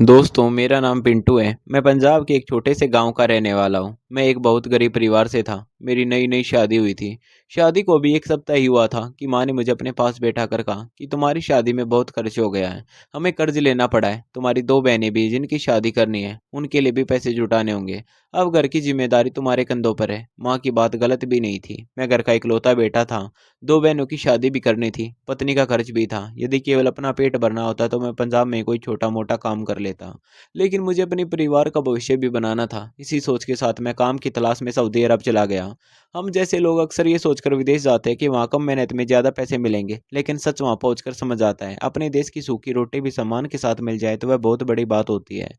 दोस्तों, मेरा नाम पिंटू है। मैं पंजाब के एक छोटे से गांव का रहने वाला हूँ। मैं एक बहुत गरीब परिवार से था। मेरी नई नई शादी हुई थी। शादी को भी एक सप्ताह ही हुआ था कि माँ ने मुझे अपने पास बैठा कर कहा कि तुम्हारी शादी में बहुत खर्च हो गया है। हमें कर्ज लेना पड़ा है। तुम्हारी दो बहनें भी जिनकी शादी करनी है, उनके लिए भी पैसे जुटाने होंगे। अब घर की जिम्मेदारी तुम्हारे कंधों पर है। माँ की बात गलत भी नहीं थी। मैं घर का इकलौता बेटा था। दो बहनों की शादी भी करनी थी, पत्नी का खर्च भी था। यदि केवल अपना पेट भरना होता तो मैं पंजाब में कोई छोटा मोटा काम कर लेता, लेकिन मुझे अपने परिवार का भविष्य भी बनाना था। इसी सोच के साथ मैं काम की तलाश में सऊदी अरब चला गया। हम जैसे लोग अक्सर ये सोचकर विदेश जाते हैं कि वहाँ कम मेहनत में ज़्यादा पैसे मिलेंगे, लेकिन सच वहाँ पहुँचकर समझ आता है अपने देश की सूखी रोटी भी सम्मान के साथ मिल जाए तो वह बहुत बड़ी बात होती है।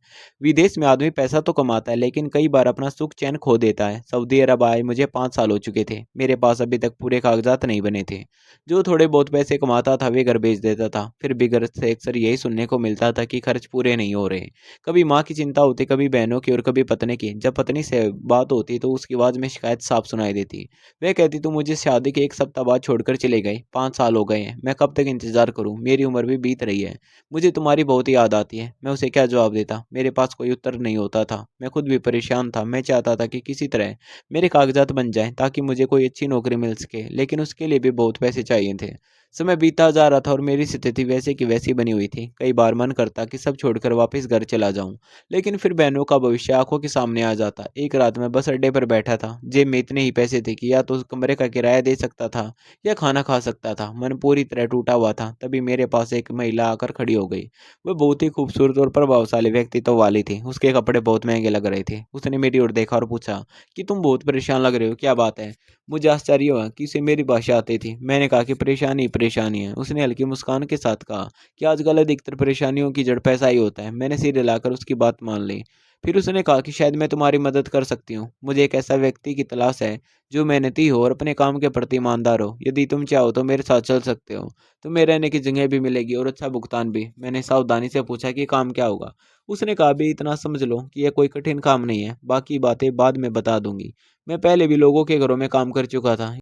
विदेश में आदमी पैसा तो कमाता है, लेकिन कई बार अपना सुख चैन खो देता है। सऊदी अरब आए मुझे 5 साल हो चुके थे। मेरे पास अभी तक पूरे कागजात नहीं बने थे। जो थोड़े बहुत पैसे कमाता था वे घर भेज देता था। फिर भी घर से अक्सर यही सुनने को मिलता था कि खर्च पूरे नहीं हो रहे। कभी माँ की चिंता होती, कभी बहनों की और कभी पत्नी की। जब पत्नी से बात होती तो उसकी आवाज़ में शिकायत साफ सुनाई देती। वह कहती, तुम मुझे शादी के एक सप्ताह बाद छोड़कर चले गए। 5 साल हो गए हैं, मैं कब तक इंतजार करूं? मेरी उम्र भी बीत रही है। मुझे तुम्हारी बहुत याद आती है। मैं उसे क्या जवाब देता? मेरे पास कोई उत्तर नहीं होता था। मैं खुद भी परेशान था। मैं चाहता था कि किसी तरह मेरे कागजात बन जाएं ताकि मुझे कोई अच्छी नौकरी मिल सके, लेकिन उसके लिए भी बहुत पैसे चाहिए थे। समय बीता जा रहा था और मेरी स्थिति वैसे की वैसी बनी हुई थी। कई बार मन करता कि सब छोड़कर वापस घर चला जाऊं, लेकिन फिर बहनों का भविष्य आंखों के सामने आ जाता। एक रात मैं बस अड्डे पर बैठा था। जेब में इतने ही पैसे थे कि या तो उस कमरे का किराया दे सकता था या खाना खा सकता था। मन पूरी तरह टूटा हुआ था। तभी मेरे पास एक महिला आकर खड़ी हो गई। वह बहुत ही खूबसूरत और प्रभावशाली व्यक्तित्व वाली थी। उसके कपड़े बहुत महंगे लग रहे थे। उसने मेरी ओर देखा और पूछा कि तुम बहुत परेशान लग रहे हो, क्या बात है? मुझे आश्चर्य हुआ कि उसे मेरी भाषा आती थी। मैंने कहा कि परेशानी परेशानी है। उसने हल्की मुस्कान के साथ कहा कि आजकल अधिकतर परेशानियों की जड़ पैसा ही होता है। मैंने सिर हिलाकर उसकी बात मान ली। फिर उसने कहा कि शायद मैं तुम्हारी मदद कर सकती हूँ। मुझे एक ऐसा व्यक्ति की तलाश है जो मेहनती हो और अपने काम के प्रति ईमानदार हो। यदि तुम चाहो तो मेरे साथ चल सकते हो। तुम्हें रहने की जगह भी मिलेगी और अच्छा भुगतान भी। मैंने सावधानी से पूछा कि काम क्या होगा। उसने कहा, भी इतना समझ लो कि यह कोई कठिन काम नहीं है, बाकी बातें बाद में बता दूंगी। मैं पहले भी लोगों के घरों में काम कर चुका था,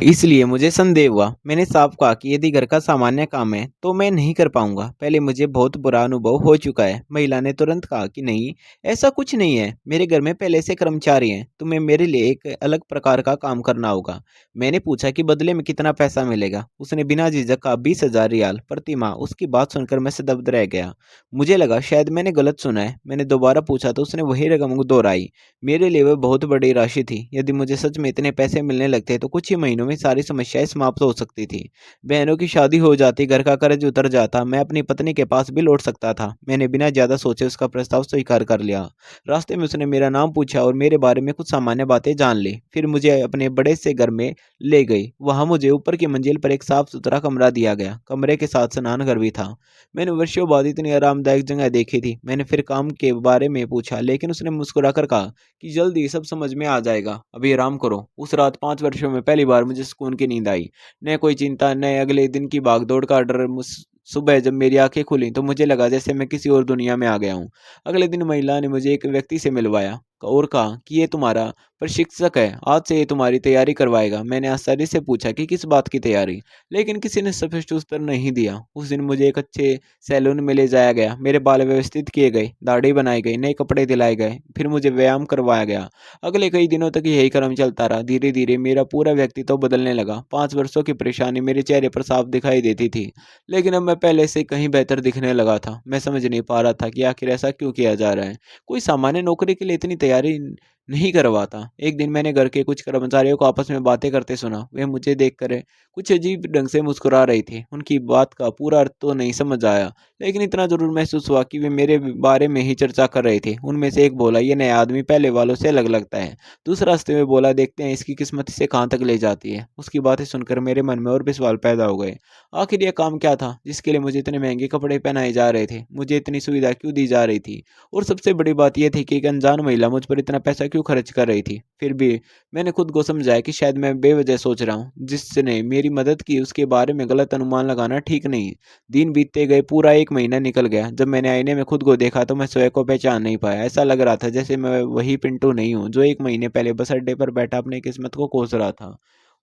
इसलिए मुझे संदेह हुआ। मैंने साफ कहा कि यदि घर का सामान्य काम है तो मैं नहीं कर पाऊंगा। पहले मुझे बहुत बुरा अनुभव हो चुका है। महिला ने तुरंत कहा कि नहीं, ऐसा कुछ नहीं है। मेरे घर में पहले से कर्मचारी हैं। तुम्हें मेरे लिए एक अलग प्रकार का काम करना होगा। मैंने पूछा कि बदले में कितना पैसा मिलेगा। उसने बिना झिझक कहा, 20,000 रियाल प्रति माह। उसकी बात सुनकर मैं स्तब्ध रह गया। मुझे लगा शायद मैंने गलत सुना है। मैंने दोबारा पूछा तो उसने वही रकम दोहराई। मेरे लिए वह बहुत बड़ी राशि थी। यदि मुझे सच में इतने पैसे मिलने लगते तो कुछ ही महीनों में सारी समस्याएं समाप्त हो सकती थी। बहनों की शादी हो जाती, घर का कर्ज उतर जाता, मैं अपनी पत्नी के पास भी लौट सकता था। मैंने बिना ज्यादा सोचे उसका प्रस्ताव स्वीकार कर लिया। रास्ते में उसने मेरा नाम पूछा और मेरे बारे में कुछ सामान्य बातें जान ली। फिर मुझे अपने बड़े से घर में ले गई। वहां मुझे ऊपर की मंजिल पर एक साफ सुथरा कमरा दिया गया। कमरे के साथ स्नान घर भी था। मैंने वर्षों बाद इतनी आरामदायक जगह देखी थी। मैंने फिर काम के बारे में पूछा, लेकिन उसने मुस्कुराकर कहा कि जल्दी सब समझ में आ जाएगा, अभी आराम करो। उस रात 5 वर्षों में पहली बार मुझे सुकून की नींद आई। न कोई चिंता, न अगले दिन की भागदौड़ का डर। सुबह जब मेरी आंखें खुली तो मुझे लगा जैसे मैं किसी और दुनिया में आ गया हूँ। अगले दिन महिला ने मुझे एक व्यक्ति से मिलवाया और कहा कि ये तुम्हारा प्रशिक्षक है, आज से ये तुम्हारी तैयारी करवाएगा। मैंने आश्चर्य से पूछा कि किस बात की तैयारी, लेकिन किसी ने स्पष्ट उत्तर नहीं दिया। उस दिन मुझे एक अच्छे सैलून में ले जाया गया। मेरे बाल व्यवस्थित किए गए, दाढ़ी बनाई गई, नए कपड़े दिलाए गए। फिर मुझे व्यायाम करवाया गया। अगले कई दिनों तक यही क्रम चलता रहा। धीरे धीरे मेरा पूरा व्यक्तित्व बदलने लगा। 5 वर्षों की परेशानी मेरे चेहरे पर साफ दिखाई देती थी, लेकिन अब मैं पहले से कहीं बेहतर दिखने लगा था। मैं समझ नहीं पा रहा था कि आखिर ऐसा क्यों किया जा रहा है। कोई सामान्य नौकरी के लिए इतनी तैयारी नहीं करवाता। एक दिन मैंने घर के कुछ कर्मचारियों को आपस में बातें करते सुना। वे मुझे देखकर कुछ अजीब ढंग से मुस्कुरा रही थी। उनकी बात का पूरा अर्थ तो नहीं समझ आया, लेकिन इतना जरूर महसूस हुआ कि वे मेरे बारे में ही चर्चा कर रहे थे। उनमें से एक बोला, ये नया आदमी पहले वालों से अलग लगता है। दूसरा हंसते हुए बोला, देखते हैं इसकी किस्मत इसे कहाँ तक ले जाती है। उसकी बातें सुनकर मेरे मन में और भी सवाल पैदा हो गए। आखिर यह काम क्या था जिसके लिए मुझे इतने महंगे कपड़े पहनाए जा रहे थे? मुझे इतनी सुविधा क्यों दी जा रही थी? और सबसे बड़ी बात यह थी कि एक अनजान महिला मुझ पर इतना पैसा क्यों खर्च कर रही थी? फिर भी मैंने खुद को समझाया कि शायद मैं बेवजह सोच रहा हूँ। जिसने मेरी मदद की उसके बारे में गलत अनुमान लगाना ठीक नहीं। दिन बीतते गए, पूरा एक महीना निकल गया। जब मैंने आईने में खुद को देखा तो मैं स्वयं को पहचान नहीं पाया। ऐसा लग रहा था जैसे मैं वही पिंटू नहीं हूँ जो एक महीने पहले बस अड्डे पर बैठा अपनी किस्मत को कोस रहा था।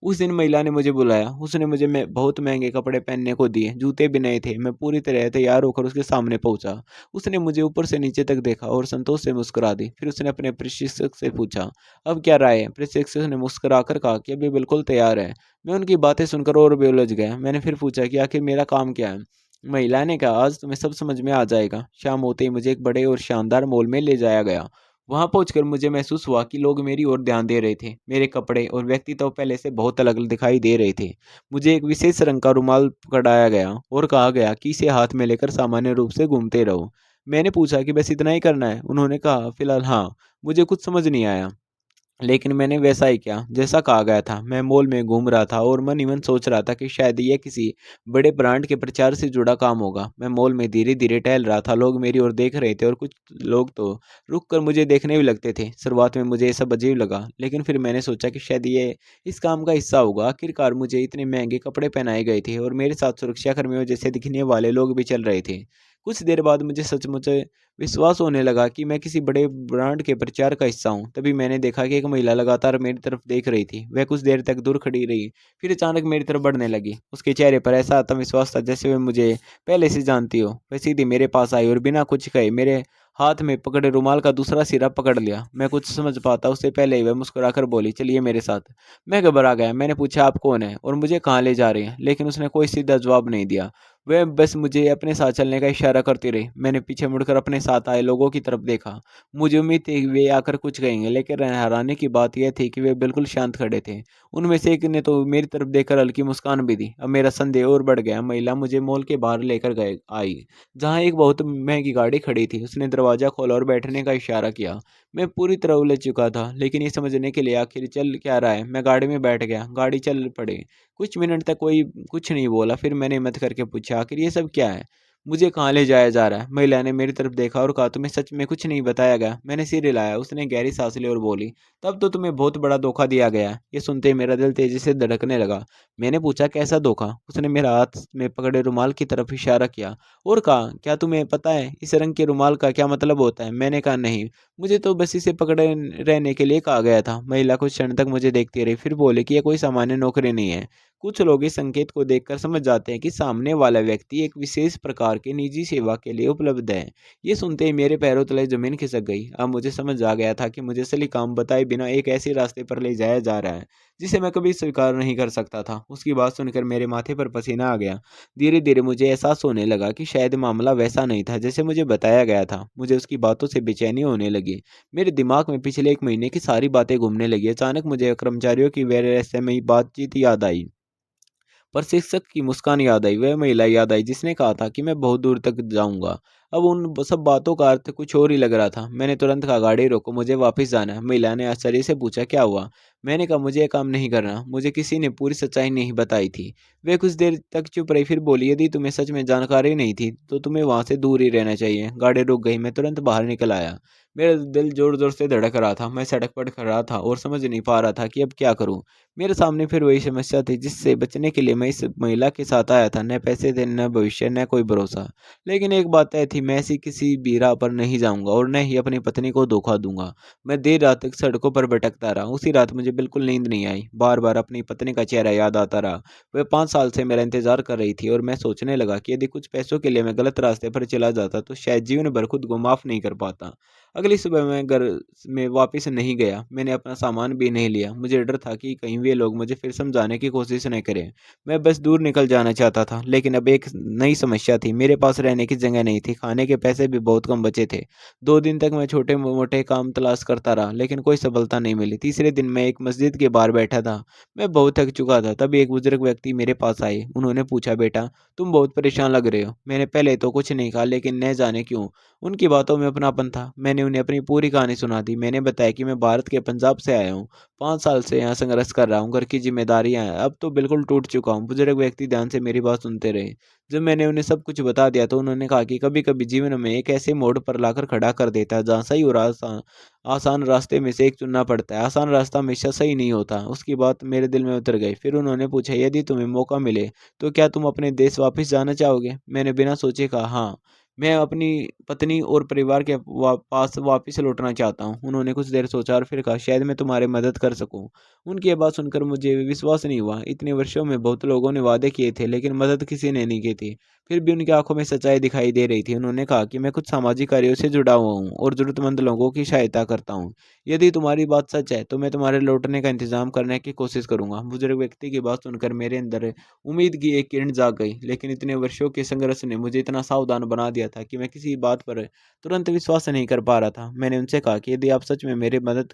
उस दिन महिला ने मुझे बुलाया, उसने मुझे मैं बहुत महँगे कपड़े पहनने को दिए, जूते भी नए थे। मैं पूरी तरह तैयार होकर उसके सामने पहुँचा। उसने मुझे ऊपर से नीचे तक देखा और संतोष से मुस्कुरा दी। फिर उसने अपने प्रशिक्षक से पूछा, "अब क्या राय है?" प्रशिक्षक ने मुस्कुराकर कहा कि अभी बिल्कुल तैयार है। मैं उनकी बातें सुनकर और भी उलझ गया। मैंने फिर पूछा कि आखिर मेरा काम क्या है? महिला ने कहा, "आज तुम्हें सब समझ में आ जाएगा।" शाम होते ही मुझे एक बड़े और शानदार मॉल में ले जाया गया। वहाँ पहुँचकर मुझे महसूस हुआ कि लोग मेरी ओर ध्यान दे रहे थे। मेरे कपड़े और व्यक्तित्व पहले से बहुत अलग दिखाई दे रहे थे। मुझे एक विशेष रंग का रुमाल पकड़ाया गया और कहा गया कि इसे हाथ में लेकर सामान्य रूप से घूमते रहो। मैंने पूछा कि बस इतना ही करना है? उन्होंने कहा, "फिलहाल हाँ।" मुझे कुछ समझ नहीं आया। लेकिन मैंने वैसा ही किया, जैसा कहा गया था। मैं मॉल में घूम रहा था और मन ही मन सोच रहा था कि शायद ये किसी बड़े ब्रांड के प्रचार से जुड़ा काम होगा। मैं मॉल में धीरे-धीरे टहल रहा था, लोग मेरी ओर देख रहे थे और कुछ लोग तो रुक कर मुझे देखने भी लगते थे। शुरुआत में मुझे ये सब अजीब लगा, लेकिन फिर मैंने सोचा कि शायद ये इस काम का हिस्सा होगा। आखिरकार मुझे इतने महँगे कपड़े पहनाए गए थे और मेरे साथ सुरक्षाकर्मियों जैसे दिखने वाले लोग भी चल रहे थे। कुछ देर बाद मुझे सचमुच विश्वास होने लगा कि मैं किसी बड़े ब्रांड के प्रचार का हिस्सा हूँ। तभी मैंने देखा कि एक महिला लगातार मेरी तरफ देख रही थी। वह कुछ देर तक दूर खड़ी रही, फिर अचानक मेरी तरफ बढ़ने लगी। उसके चेहरे पर ऐसा आत्मविश्वास था जैसे वह मुझे पहले से जानती हो। वह सीधी मेरे पास आई और बिना कुछ कहे मेरे हाथ में पकड़े रुमाल का दूसरा सिरा पकड़ लिया। मैं कुछ समझ पाता उससे पहले ही वह मुस्कुराकर बोली, "चलिए मेरे साथ।" मैं घबरा गया। मैंने पूछा, "आप कौन हैं और मुझे कहाँ ले जा रही हैं?" लेकिन उसने कोई सीधा जवाब नहीं दिया। वह बस मुझे अपने साथ चलने का इशारा करती रही। मैंने पीछे मुड़कर अपने साथ आए लोगों की तरफ देखा। मुझे उम्मीद थी कि वे आकर कुछ कहेंगे, लेकिन हैरानी की बात यह थी कि वे बिल्कुल शांत खड़े थे। उनमें से एक ने तो मेरी तरफ देखकर हल्की मुस्कान भी दी। अब मेरा संदेह और बढ़ गया। महिला मुझे मॉल के बाहर लेकर गए आई, जहाँ एक बहुत महंगी गाड़ी खड़ी थी। उसने दरवाज़ा खोला और बैठने का इशारा किया। मैं पूरी तरह उलझ चुका था, लेकिन ये समझने के लिए आखिर चल क्या रहा है, मैं गाड़ी में बैठ गया। गाड़ी चल पड़ी। कुछ मिनट तक कोई कुछ नहीं बोला, फिर मैंने हिम्मत करके पूछा, "आखिर ये सब क्या है? मुझे कहाँ ले जाया जा रहा है?" महिला ने मेरी तरफ देखा और कहा, "तुम्हें सच में कुछ नहीं बताया गया?" मैंने सिर हिलाया। उसने गहरी सांस ली और बोली, "तब तो तुम्हें बहुत बड़ा धोखा दिया गया है।" ये सुनते ही मेरा दिल तेजी से धड़कने लगा। मैंने पूछा, "कैसा धोखा?" उसने मेरा हाथ में पकड़े रुमाल की तरफ इशारा किया और कहा, "क्या तुम्हें पता है इस रंग के रुमाल का क्या मतलब होता है?" मैंने कहा, "नहीं, मुझे तो बस इसे पकड़े रहने के लिए कहा गया था।" महिला कुछ क्षण तक मुझे देखती रही, फिर बोली कि यह कोई सामान्य नौकरी नहीं है। कुछ लोग इस संकेत को देखकर समझ जाते हैं कि सामने वाला व्यक्ति एक विशेष प्रकार की निजी सेवा के लिए उपलब्ध है। ये सुनते ही मेरे पैरों तले जमीन खिसक गई। अब मुझे समझ आ गया था कि मुझे असली काम बताए बिना एक ऐसे रास्ते पर ले जाया जा रहा है जिसे मैं कभी स्वीकार नहीं कर सकता था। उसकी बात सुनकर मेरे माथे पर पसीना आ गया। धीरे धीरे मुझे एहसास होने लगा कि शायद मामला वैसा नहीं था जैसे मुझे बताया गया था। मुझे उसकी बातों से बेचैनी होने लगी। मेरे दिमाग में पिछले 1 महीने की सारी बातें घूमने लगी। अचानक मुझे कर्मचारियों की वह रहस्यमयी बातचीत याद आई। पर शिक्षक की मुस्कान याद आई, वह महिला याद आई जिसने कहा था कि मैं बहुत दूर तक जाऊँगा। अब उन सब बातों का अर्थ कुछ और ही लग रहा था। मैंने तुरंत कहा, "गाड़ी रोको, मुझे वापस जाना है।" महिला ने आश्चर्य से पूछा, "क्या हुआ?" मैंने कहा, "मुझे ये काम नहीं करना।" मुझे किसी ने पूरी सच्चाई नहीं बताई थी। वह कुछ देर तक चुप रही, फिर बोली, "यदि तुम्हें सच में जानकारी नहीं थी, तो तुम्हें वहाँ से दूर ही रहना चाहिए।" गाड़ी रुक गई, मैं तुरंत बाहर निकल आया। मेरा दिल ज़ोर-ज़ोर से धड़क रहा था। मैं सड़क पर खड़ा था और समझ नहीं पा रहा था कि अब क्या करूँ? मेरे सामने फिर वही समस्या थी जिससे बचने के लिए मैं इस महिला के साथ आया था। न पैसे थे, न भविष्य, न कोई भरोसा। लेकिन एक बात तय थी, मैं ऐसी किसी भी राह पर नहीं जाऊँगा और न ही अपनी पत्नी को धोखा दूँगा। मैं देर रात तक सड़कों पर भटकता रहा। उसी रात मुझे बिल्कुल नींद नहीं आई। बार-बार अपनी पत्नी का चेहरा याद आता रहा। वह 5 साल से मेरा इंतज़ार कर रही थी और मैं सोचने लगा कि यदि कुछ पैसों के लिए मैं गलत रास्ते पर चला जाता तो शायद जीवन भर खुद को माफ़ नहीं कर पाता। अगली सुबह मैं घर में वापस नहीं गया। मैंने अपना सामान भी नहीं लिया। मुझे डर था कि कहीं वे लोग मुझे फिर समझाने की कोशिश न करें। मैं बस दूर निकल जाना चाहता था, लेकिन अब एक नई समस्या थी। मेरे पास रहने की जगह नहीं थी, खाने के पैसे भी बहुत कम बचे थे। 2 दिन तक मैं छोटे-मोटे काम तलाश करता रहा, लेकिन कोई सफलता नहीं मिली। तीसरे दिन मैं एक मस्जिद के बाहर बैठा था। मैं बहुत थक चुका था। तभी एक बुजुर्ग व्यक्ति मेरे पास आए। उन्होंने पूछा, "बेटा, तुम बहुत परेशान लग रहे हो।" मैंने पहले तो कुछ नहीं कहा, लेकिन न जाने क्यों उनकी बातों में अपनापन था। मैंने उन्हें अपनी पूरी कहानी सुना दी। मैंने बताया कि मैं भारत के पंजाब से आया हूँ। 5 साल से यहाँ संघर्ष कर रहा हूँ, घर की ज़िम्मेदारियाँ हैं, अब तो बिल्कुल टूट चुका हूँ। बुजुर्ग व्यक्ति ध्यान से मेरी बात सुनते रहे। जब मैंने उन्हें सब कुछ बता दिया तो उन्होंने कहा कि कभी-कभी जीवन में एक ऐसे मोड़ पर लाकर खड़ा कर देता है जहाँ सही और आसान रास्ते में से एक चुनना पड़ता है। आसान रास्ता हमेशा सही नहीं होता। उसकी बात मेरे दिल में उतर गई। फिर उन्होंने पूछा, "यदि तुम्हें मौका मिले तो क्या तुम अपने देश वापस जाना चाहोगे?" मैंने बिना सोचे कहा, "हाँ।" मैं अपनी पत्नी और परिवार के पास वापस लौटना चाहता हूँ। उन्होंने कुछ देर सोचा और फिर कहा, शायद मैं तुम्हारी मदद कर सकूँ। उनकी ये बात सुनकर मुझे विश्वास नहीं हुआ। इतने वर्षों में बहुत लोगों ने वादे किए थे, लेकिन मदद किसी ने नहीं की थी। फिर भी उनकी आंखों में सच्चाई दिखाई दे रही थी। उन्होंने कहा कि मैं कुछ सामाजिक कार्यों से जुड़ा हुआ हूँ और ज़रूरतमंद लोगों की सहायता करता हूँ। यदि तुम्हारी बात सच है, तो मैं तुम्हारे लौटने का इंतज़ाम करने की कोशिश करूँगा। बुजुर्ग व्यक्ति की बात सुनकर मेरे अंदर उम्मीद की एक किरण जाग गई, लेकिन इतने वर्षों के संघर्ष ने मुझे इतना सावधान बना दिया था कि मैं किसी बात पर तुरंत विश्वास नहीं कर पा रहा था। मैंने उनसे कहा कि यदि आप सच में मेरी मदद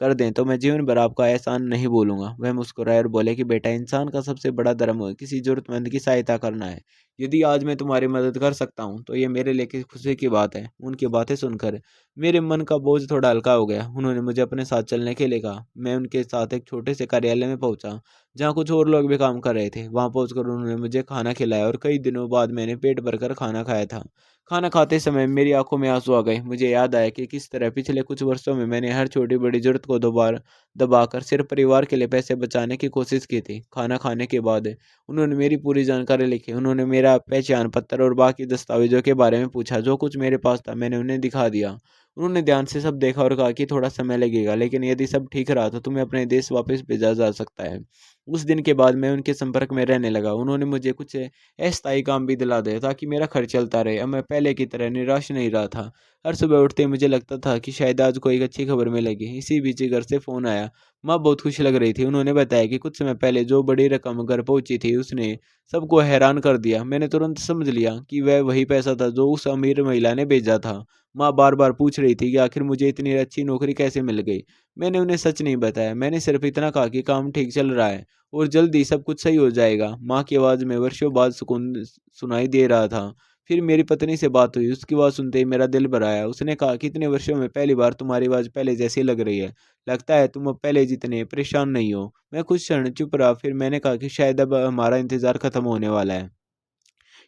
कर दें, तो मैं जीवन भर आपका एहसान नहीं भूलूंगा। वह मुस्कुराए और बोले कि बेटा, इंसान का सबसे बड़ा धर्म किसी जरूरतमंद की सहायता करना है। यदि आज मैं तुम्हारी मदद कर सकता हूँ, तो ये मेरे लिए खुशी की बात है। उनकी बातें सुनकर मेरे मन का बोझ थोड़ा हल्का हो गया। उन्होंने मुझे अपने साथ चलने के लिए कहा। मैं उनके साथ एक छोटे से कार्यालय में पहुंचा, जहाँ कुछ और लोग भी काम कर रहे थे। वहाँ पहुंचकर उन्होंने मुझे खाना खिलाया और कई दिनों बाद मैंने पेट भरकर खाना खाया था। खाना खाते समय मेरी आंखों में आंसू आ गए। मुझे याद आया कि किस तरह पिछले कुछ वर्षों में मैंने हर छोटी-बड़ी ज़रूरत को दोबारा दबाकर सिर्फ परिवार के लिए पैसे बचाने की कोशिश की थी। खाना खाने के बाद उन्होंने मेरी पूरी जानकारी लिखी। उन्होंने मेरा पहचान पत्र और बाकी दस्तावेज़ों के बारे में पूछा। जो कुछ मेरे पास था, मैंने उन्हें दिखा दिया। उन्होंने ध्यान से सब देखा और कहा कि थोड़ा समय लगेगा, लेकिन यदि सब ठीक रहा तो तुम्हें अपने देश वापस भेजा जा सकता है। उस दिन के बाद मैं उनके संपर्क में रहने लगा। उन्होंने मुझे कुछ अस्थायी काम भी दिला दिया ताकि मेरा खर्च चलता रहे। अब मैं पहले की तरह निराश नहीं रहा था। हर सुबह उठते ही मुझे लगता था कि शायद आज कोई अच्छी खबर मिलेगी। इसी बीच घर से फ़ोन आया। माँ बहुत खुश लग रही थी। उन्होंने बताया कि कुछ समय पहले जो बड़ी रकम घर पहुँची थी, उसने सबको हैरान कर दिया। मैंने तुरंत समझ लिया कि वह वही पैसा था जो उस अमीर महिला ने भेजा था। माँ बार-बार पूछ रही थी कि आखिर मुझे इतनी अच्छी नौकरी कैसे मिल गई। मैंने उन्हें सच नहीं बताया। मैंने सिर्फ इतना कहा कि काम ठीक चल रहा है और जल्दी सब कुछ सही हो जाएगा। माँ की आवाज़ में वर्षों बाद सुकून सुनाई दे रहा था। फिर मेरी पत्नी से बात हुई। उसकी आवाज़ सुनते ही मेरा दिल भर आया। उसने कहा कि इतने वर्षों में पहली बार तुम्हारी आवाज़ पहले जैसी लग रही है। लगता है तुम अब पहले जितने परेशान नहीं हो। मैं कुछ क्षण चुप रहा, फिर मैंने कहा कि शायद अब हमारा इंतज़ार खत्म होने वाला है।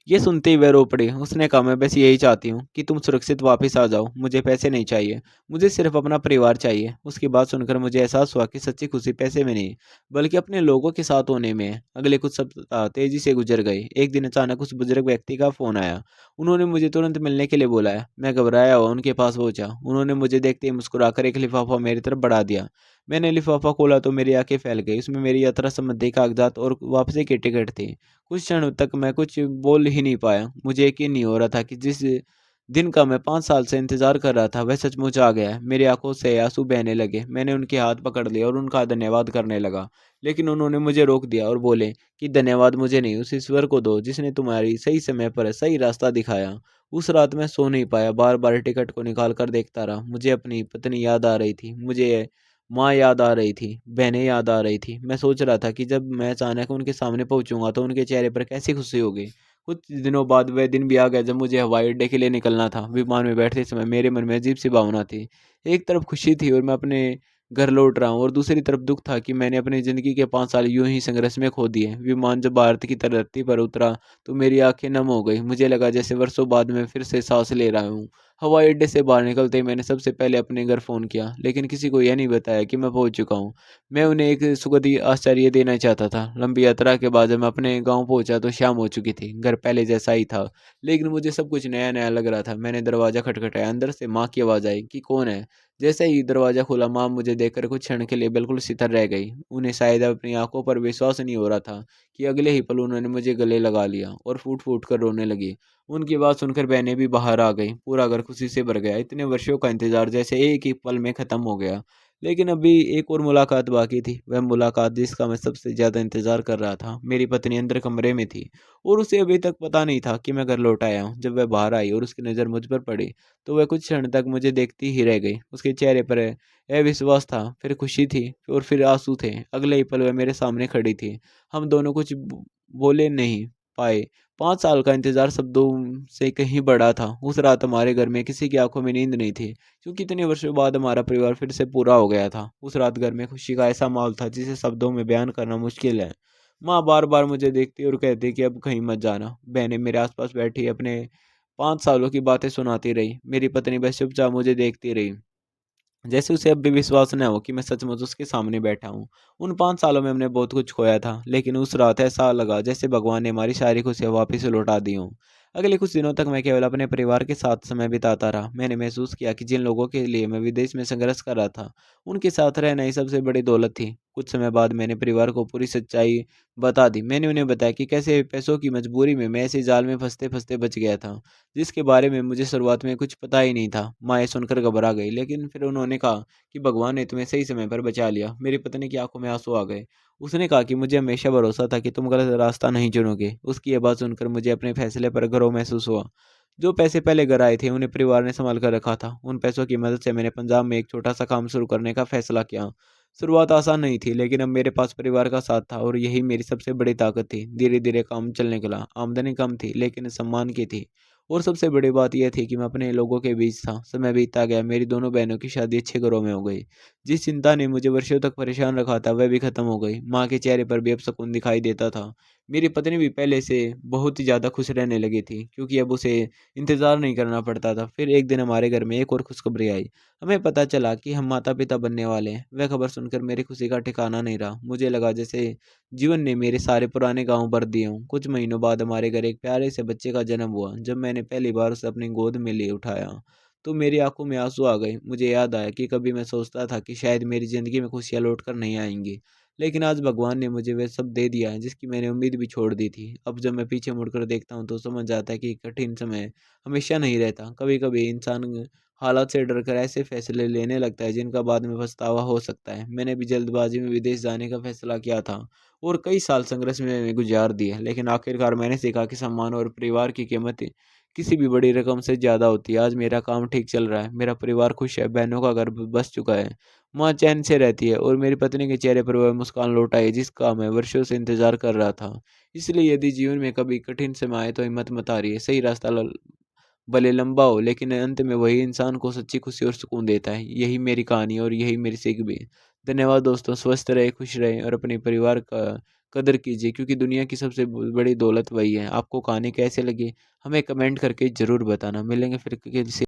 ये सुनते ही वह रो पड़ी। उसने कहा, मैं बस यही चाहती हूँ कि तुम सुरक्षित वापस आ जाओ। मुझे पैसे नहीं चाहिए। मुझे सिर्फ अपना परिवार चाहिए। उसकी बात सुनकर मुझे एहसास हुआ कि सच्ची खुशी पैसे में नहीं, बल्कि अपने लोगों के साथ होने में है। अगले कुछ सप्ताह तेजी से गुजर गए। एक दिन अचानक उस बुजुर्ग व्यक्ति का फ़ोन आया। उन्होंने मुझे तुरंत मिलने के लिए बुलाया। मैं घबराया हुआ उनके पास पहुंचा। उन्होंने मुझे देखते ही मुस्कुराकर एक लिफाफा मेरी तरफ बढ़ा दिया। मैंने लिफाफा खोला तो मेरी आंखें फैल गई। उसमें मेरी यात्रा संबंधी कागजात और वापसी की टिकट थी। कुछ क्षणों तक मैं कुछ बोल ही नहीं पाया। मुझे यकीन नहीं हो रहा था कि जिस दिन का मैं 5 साल से इंतज़ार कर रहा था, वह सचमुच आ गया है। मेरी आँखों से आँसू बहने लगे। मैंने उनके हाथ पकड़ लिए और उनका धन्यवाद करने लगा। लेकिन उन्होंने मुझे रोक दिया और बोले कि धन्यवाद मुझे नहीं, उस ईश्वर को दो जिसने तुम्हारी सही समय पर सही रास्ता दिखाया। उस रात मैं सो नहीं पाया, बार-बार टिकट को निकाल कर देखता रहा। मुझे अपनी पत्नी याद आ रही थी। मुझे माँ याद आ रही थी, बहनें याद आ रही थी। मैं सोच रहा था कि जब मैं अचानक उनके सामने पहुँचूँगा तो उनके चेहरे पर कैसी खुशी होगी। कुछ दिनों बाद वह दिन भी आ गया जब मुझे हवाई अड्डे के लिए निकलना था। विमान में बैठते समय मेरे मन में अजीब-सी भावना थी। एक तरफ खुशी थी और मैं अपने घर लौट रहा हूँ, और दूसरी तरफ दुःख था कि मैंने अपनी ज़िंदगी के 5 साल यूँ ही संघर्ष में खो दिए। विमान जब भारत की धरती पर उतरा तो मेरी आँखें नम हो गई। मुझे लगा जैसे वर्षों बाद मैं फिर से साँस ले रहा हूँ। हवाई अड्डे से बाहर निकलते ही मैंने सबसे पहले अपने घर फ़ोन किया, लेकिन किसी को यह नहीं बताया कि मैं पहुँच चुका हूँ। मैं उन्हें एक सुखद आश्चर्य देना चाहता था। लंबी यात्रा के बाद जब मैं अपने गाँव पहुँचा तो शाम हो चुकी थी। घर पहले जैसा ही था, लेकिन मुझे सब कुछ नया-नया लग रहा था। मैंने दरवाज़ा खटखटाया, अंदर से माँ की आवाज़ आई कि कौन है? जैसे ही दरवाज़ा खुला, माँ मुझे देखकर कुछ क्षण के लिए बिल्कुल सितर रह गई। उन्हें शायद अपनी आँखों पर विश्वास नहीं हो रहा था कि अगले ही पल उन्होंने मुझे गले लगा लिया और फूट-फूट कर रोने लगी। उनकी बात सुनकर बहनें भी बाहर आ गईं। पूरा घर खुशी से भर गया। इतने वर्षों का इंतज़ार जैसे एक ही पल में ख़त्म हो गया। लेकिन अभी एक और मुलाकात बाकी थी, वह मुलाकात जिसका मैं सबसे ज़्यादा इंतज़ार कर रहा था। मेरी पत्नी अंदर कमरे में थी और उसे अभी तक पता नहीं था कि मैं घर लौट आया हूँ। जब वह बाहर आई और उसकी नज़र मुझ पर पड़ी, तो वह कुछ क्षण तक मुझे देखती ही रह गई। उसके चेहरे पर अविश्वास था, फिर खुशी थी और फिर आँसू थे। अगले ही पल वह मेरे सामने खड़ी थी। हम दोनों कुछ ब बोले नहीं पाए। 5 साल का इंतज़ार शब्दों से कहीं बड़ा था। उस रात हमारे घर में किसी की आँखों में नींद नहीं थी, क्योंकि इतने वर्षों बाद हमारा परिवार फिर से पूरा हो गया था। उस रात घर में खुशी का ऐसा माहौल था जिसे शब्दों में बयान करना मुश्किल है। माँ बार-बार मुझे देखती और कहती कि अब कहीं मत जाना। बहनें मेरे आस-पास बैठी अपने 5 सालों की बातें सुनाती रहीं। मेरी पत्नी बस चुपचाप मुझे देखती रही, जैसे उसे अब भी विश्वास न हो कि मैं सचमुच उसके सामने बैठा हूँ। उन 5 सालों में हमने बहुत कुछ खोया था, लेकिन उस रात ऐसा लगा जैसे भगवान ने हमारी सारी खुशियाँ वापस लौटा दी हों। अगले कुछ दिनों तक मैं केवल अपने परिवार के साथ समय बिताता रहा। मैंने महसूस किया कि जिन लोगों के लिए मैं विदेश में संघर्ष कर रहा था, उनके साथ रहना ही सबसे बड़ी दौलत थी। कुछ समय बाद मैंने परिवार को पूरी सच्चाई बता दी। मैंने उन्हें बताया कि कैसे पैसों की मजबूरी में मैं ऐसे जाल में फँसते-फँसते बच गया था, जिसके बारे में मुझे शुरुआत में कुछ पता ही नहीं था। माँ ये सुनकर घबरा गई, लेकिन फिर उन्होंने कहा कि भगवान ने तुम्हें सही समय पर बचा लिया। मेरी पत्नी की आँखों में आँसू आ गए। उसने कहा कि मुझे हमेशा भरोसा था कि तुम गलत रास्ता नहीं चुनोगे। उसकी ये बात सुनकर मुझे अपने फैसले पर गर्व महसूस हुआ। जो पैसे पहले घर आए थे, उन्हें परिवार ने सँभाल कर रखा था। उन पैसों की मदद से मैंने पंजाब में एक छोटा-सा काम शुरू करने का फैसला किया। शुरुआत आसान नहीं थी, लेकिन अब मेरे पास परिवार का साथ था और यही मेरी सबसे बड़ी ताकत थी। धीरे-धीरे काम चलने लगा। आमदनी कम थी, लेकिन सम्मान की थी। और सबसे बड़ी बात ये थी कि मैं अपने लोगों के बीच था। समय बीतता गया, मेरी दोनों बहनों की शादी अच्छे घरों में हो गई। जिस चिंता ने मुझे वर्षों तक परेशान रखा था, वह भी खत्म हो गई। माँ के चेहरे पर भी अब सुकून दिखाई देता था। मेरी पत्नी भी पहले से बहुत ही ज़्यादा खुश रहने लगी थी, क्योंकि अब उसे इंतज़ार नहीं करना पड़ता था। फिर एक दिन हमारे घर में एक और खुशखबरी आई। हमें पता चला कि हम माता-पिता बनने वाले हैं। वह खबर सुनकर मेरी खुशी का ठिकाना नहीं रहा। मुझे लगा जैसे जीवन ने मेरे सारे पुराने गाँव भर दिए हों। कुछ महीनों बाद हमारे घर एक प्यारे से बच्चे का जन्म हुआ। जब मैंने पहली बार उसे अपनी गोद में ले उठाया, तो मेरी आँखों में आँसू आ गए। मुझे याद आया कि कभी मैं सोचता था कि शायद मेरी ज़िंदगी में खुशियाँ लौट कर नहीं आएँगी। लेकिन आज भगवान ने मुझे वह सब दे दिया है, जिसकी मैंने उम्मीद भी छोड़ दी थी। अब जब मैं पीछे मुड़कर देखता हूँ, तो समझ आता है कि कठिन समय हमेशा नहीं रहता। कभी-कभी इंसान हालात से डरकर ऐसे फैसले लेने लगता है, जिनका बाद में पछतावा हो सकता है। मैंने भी जल्दबाज़ी में विदेश जाने का फैसला किया था और कई साल संघर्ष में गुज़ार दिए। लेकिन आखिरकार मैंने सीखा कि सम्मान और परिवार की कीमत किसी भी बड़ी रकम से ज़्यादा होती है। आज मेरा काम ठीक चल रहा है, मेरा परिवार खुश है, बहनों का घर ब बस चुका है, माँ चैन से रहती है और मेरी पत्नी के चेहरे पर वह मुस्कान लौट आई, जिसका मैं वर्षों से इंतज़ार कर रहा था। इसलिए यदि जीवन में कभी कठिन समय आए, तो हिम्मत मत हारिए। सही रास्ता ल भले लंबा हो, लेकिन अंत में वही इंसान को सच्ची खुशी और सुकून देता है। यही मेरी कहानी और यही मेरी सीख भी है। धन्यवाद दोस्तों, स्वस्थ रहें, खुश रहें और अपने परिवार का कदर कीजिए, क्योंकि दुनिया की सबसे बड़ी दौलत वही है। आपको कहानी कैसे लगी, हमें कमेंट करके ज़रूर बताना। मिलेंगे फिर किसी